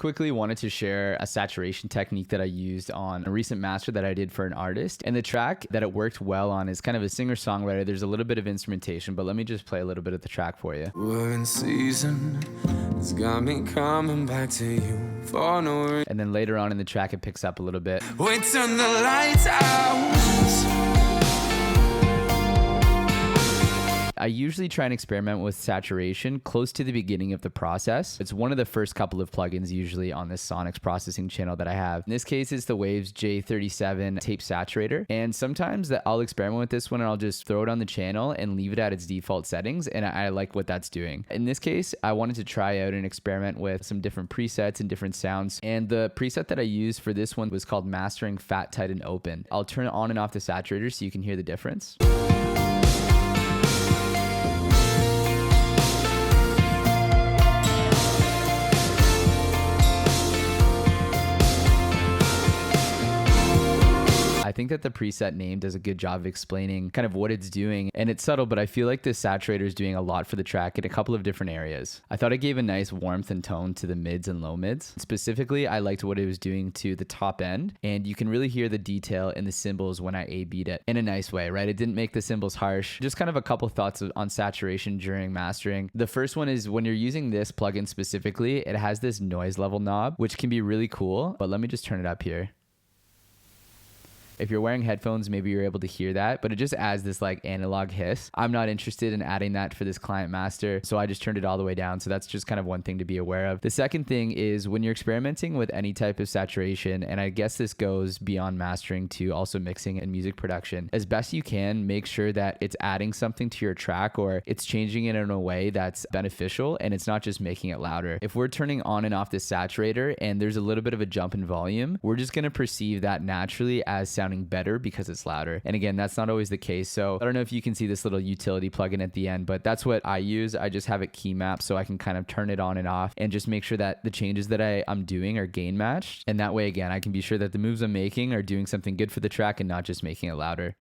Quickly wanted to share a saturation technique that I used on a recent master that I did for an artist. And the track that it worked well on is kind of a singer-songwriter. There's a little bit of instrumentation, but let me just play a little bit of the track for you. We're in season, it's got me coming back to you for no reason. And then later on in the track, it picks up a little bit. We turn the lights out. I usually try and experiment with saturation close to the beginning of the process. It's one of the first couple of plugins usually on this Sonics processing channel that I have. In this case, it's the Waves J37 tape saturator. And sometimes I'll experiment with this one and I'll just throw it on the channel and leave it at its default settings. And I like what that's doing. In this case, I wanted to try out and experiment with some different presets and different sounds. And the preset that I used for this one was called Mastering Fat, Tight, and Open. I'll turn it on and off the saturator so you can hear the difference. I think that the preset name does a good job of explaining kind of what it's doing, and it's subtle, but I feel like this saturator is doing a lot for the track in a couple of different areas. I thought it gave a nice warmth and tone to the mids and low mids. Specifically, I liked what it was doing to the top end, and you can really hear the detail in the cymbals when I A-beat it in a nice way, right? It didn't make the cymbals harsh. Just kind of a couple thoughts on saturation during mastering. The first one is when you're using this plugin specifically, it has this noise level knob, which can be really cool, but let me just turn it up here. If you're wearing headphones, maybe you're able to hear that, but it just adds this like analog hiss. I'm not interested in adding that for this client master, so I just turned it all the way down. So that's just kind of one thing to be aware of. The second thing is when you're experimenting with any type of saturation, and I guess this goes beyond mastering to also mixing and music production, as best you can, make sure that it's adding something to your track or it's changing it in a way that's beneficial and it's not just making it louder. If we're turning on and off this saturator and there's a little bit of a jump in volume, we're just going to perceive that naturally as sounding better because it's louder. And again, that's not always the case. So I don't know if you can see this little utility plugin at the end, but that's what I use. I just have it key mapped so I can kind of turn it on and off and just make sure that the changes that I'm doing are gain matched. And that way, again, I can be sure that the moves I'm making are doing something good for the track and not just making it louder.